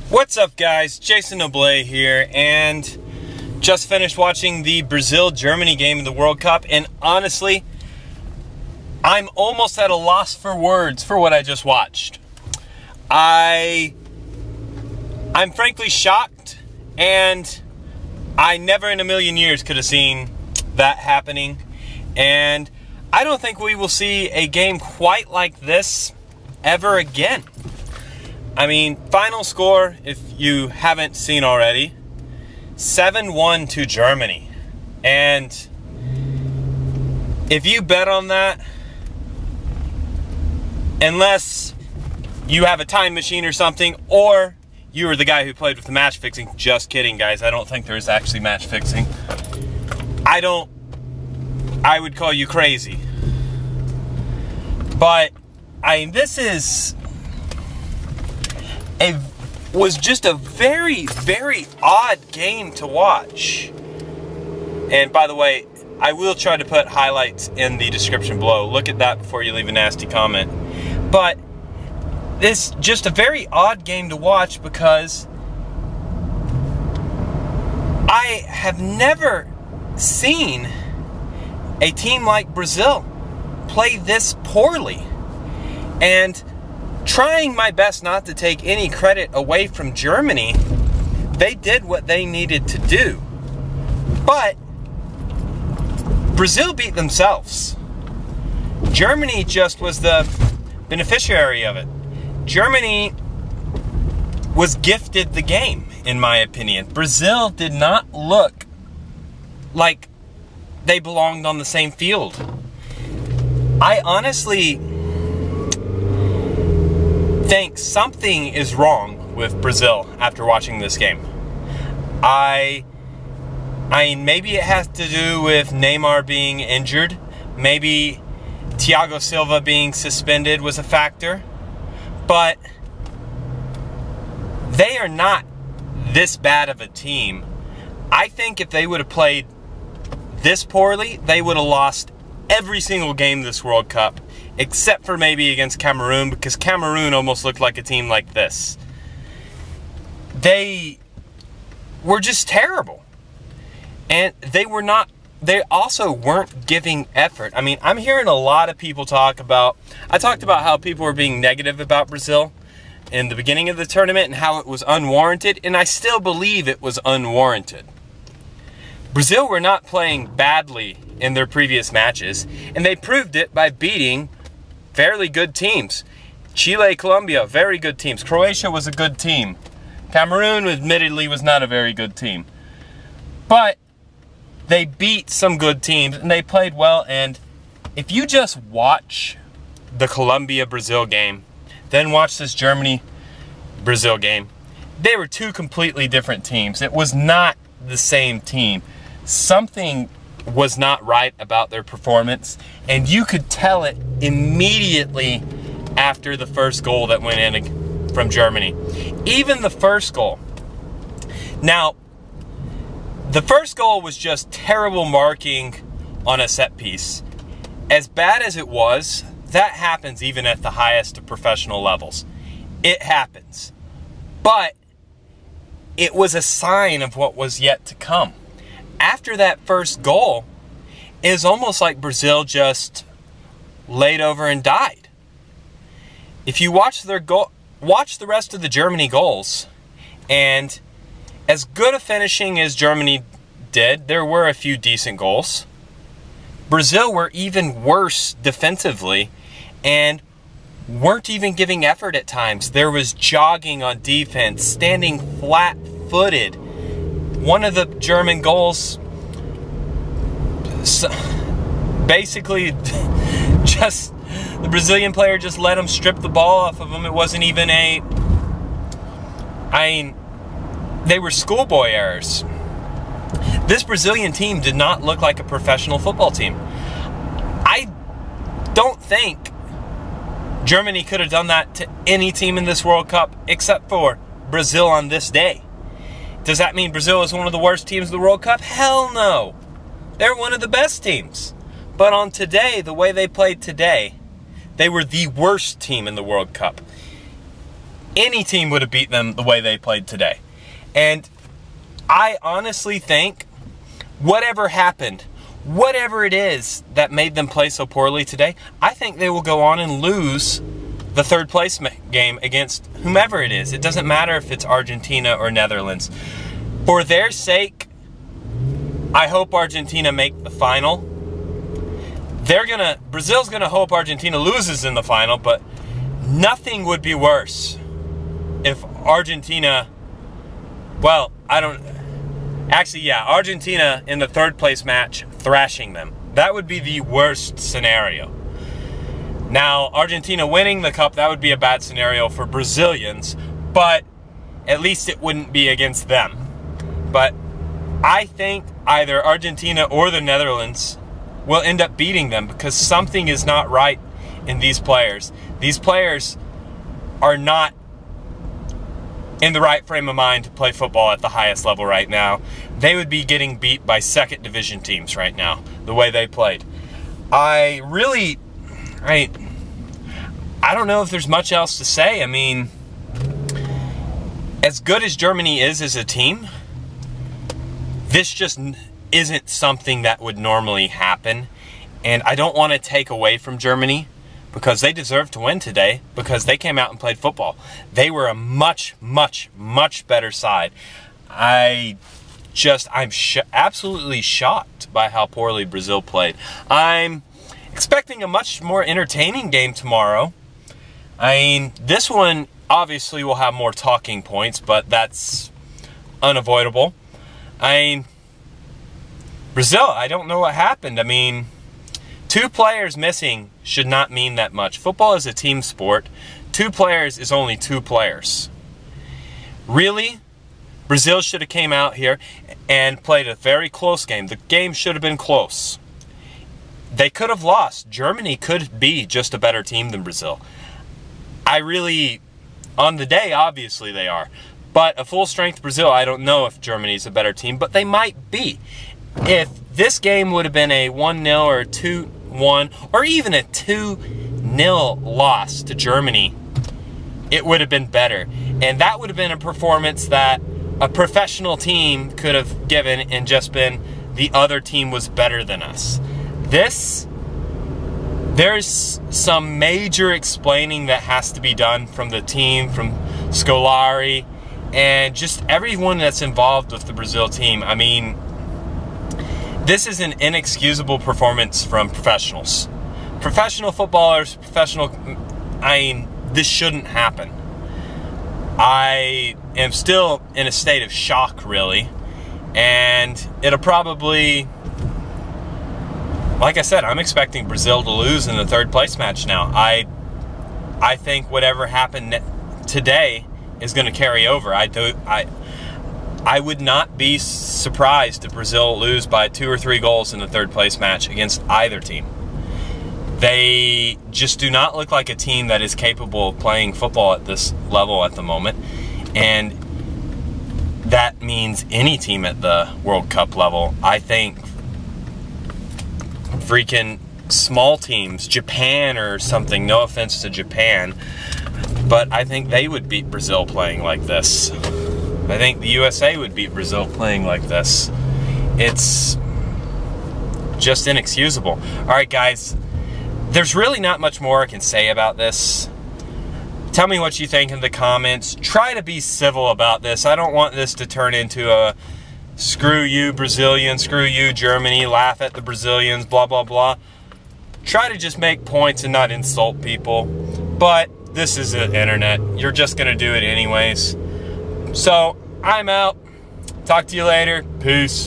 What's up, guys? Jason Oblay here, and just finished watching the Brazil-Germany game of the World Cup, and honestly, I'm almost at a loss for words for what I just watched. I'm frankly shocked, and I never in a million years could have seen that happening, and I don't think we will see a game quite like this ever again. I mean, final score, if you haven't seen already, 7-1 to Germany. And if you bet on that, unless you have a time machine or something, or you were the guy who played with the match fixing, just kidding, guys, I don't think there is actually match fixing. I would call you crazy. But, this was just a very, very odd game to watch. And by the way, I will try to put highlights in the description below. Look at that before you leave a nasty comment. But it's just a very odd game to watch because I have never seen a team like Brazil play this poorly. And trying my best not to take any credit away from Germany, they did what they needed to do. But Brazil beat themselves. Germany just was the beneficiary of it. Germany was gifted the game, in my opinion. Brazil did not look like they belonged on the same field. I honestly think something is wrong with Brazil after watching this game. I mean, maybe it has to do with Neymar being injured. Maybe Thiago Silva being suspended was a factor. But they are not this bad of a team. I think if they would have played this poorly, they would have lost every single game this World Cup, except for maybe against Cameroon, because Cameroon almost looked like a team like this. They were just terrible. And they also weren't giving effort. I mean, I'm hearing a lot of people talk about, I talked about how people were being negative about Brazil in the beginning of the tournament and how it was unwarranted, and I still believe it was unwarranted. Brazil were not playing badly in their previous matches, and they proved it by beating fairly good teams. Chile, Colombia, very good teams. Croatia was a good team. Cameroon, admittedly, was not a very good team. But they beat some good teams, and they played well, and if you just watch the Colombia-Brazil game, then watch this Germany-Brazil game, they were two completely different teams. It was not the same team. Something was not right about their performance, and you could tell it immediately after the first goal that went in from Germany. Even the first goal. Now, the first goal was just terrible marking on a set piece. As bad as it was, that happens even at the highest of professional levels. It happens. But it was a sign of what was yet to come. After that first goal, it was almost like Brazil just laid over and died. If you watch watch the rest of the Germany goals, and as good a finishing as Germany did, there were a few decent goals. Brazil were even worse defensively and weren't even giving effort at times. There was jogging on defense, standing flat-footed. One of the German goals, basically, just the Brazilian player just let him strip the ball off of him. It wasn't even they were schoolboy errors. This Brazilian team did not look like a professional football team. I don't think Germany could have done that to any team in this World Cup except for Brazil on this day. Does that mean Brazil is one of the worst teams of the World Cup? Hell no. They're one of the best teams. But on today, the way they played today, they were the worst team in the World Cup. any team would have beat them the way they played today. And I honestly think whatever happened, whatever it is that made them play so poorly today, I think they will go on and lose the third place game against whomever it is. It doesn't matter if it's Argentina or Netherlands. For their sake, I hope Argentina make the final. Brazil's gonna hope Argentina loses in the final, but nothing would be worse if Argentina, well, Argentina in the third place match thrashing them. That would be the worst scenario. Now, Argentina winning the cup, that would be a bad scenario for Brazilians, but at least it wouldn't be against them. But I think either Argentina or the Netherlands will end up beating them because something is not right in these players. These players are not in the right frame of mind to play football at the highest level right now. They would be getting beat by second division teams right now, the way they played. I don't know if there's much else to say. I mean, as good as Germany is as a team, this just isn't something that would normally happen. And I don't want to take away from Germany because they deserve to win today because they came out and played football. They were a much, much, much better side. I'm absolutely shocked by how poorly Brazil played. I'm expecting a much more entertaining game tomorrow. I mean, this one obviously will have more talking points, but that's unavoidable. I mean, Brazil, I don't know what happened. I mean, 2 players missing should not mean that much. Football is a team sport. 2 players is only 2 players. Really? Brazil should have came out here and played a very close game. The game should have been close. They could have lost. Germany could be just a better team than Brazil. On the day, obviously they are. But a full-strength Brazil, I don't know if Germany's a better team, but they might be. If this game would have been a 1-0 or a 2-1 or even a 2-0 loss to Germany, it would have been better. And that would have been a performance that a professional team could have given and just been the other team was better than us. There's some major explaining that has to be done from the team, from Scolari, and just everyone that's involved with the Brazil team. I mean, this is an inexcusable performance from professionals. Professional footballers, this shouldn't happen. I am still in a state of shock, really, and it'll probably, like I said, I'm expecting Brazil to lose in the third place match now. I think whatever happened today is going to carry over. I would not be surprised if Brazil lose by 2 or 3 goals in the third place match against either team. They just do not look like a team that is capable of playing football at this level at the moment. And that means any team at the World Cup level. I think freaking small teams, Japan or something, no offense to Japan, but I think they would beat Brazil playing like this. I think the USA would beat Brazil playing like this. It's just inexcusable. All right, guys, there's really not much more I can say about this. Tell me what you think in the comments. Try to be civil about this. I don't want this to turn into a screw you Brazilians, screw you Germany, laugh at the Brazilians, blah, blah, blah. Try to just make points and not insult people. But this is the internet. You're just going to do it anyways. So, I'm out. Talk to you later. Peace.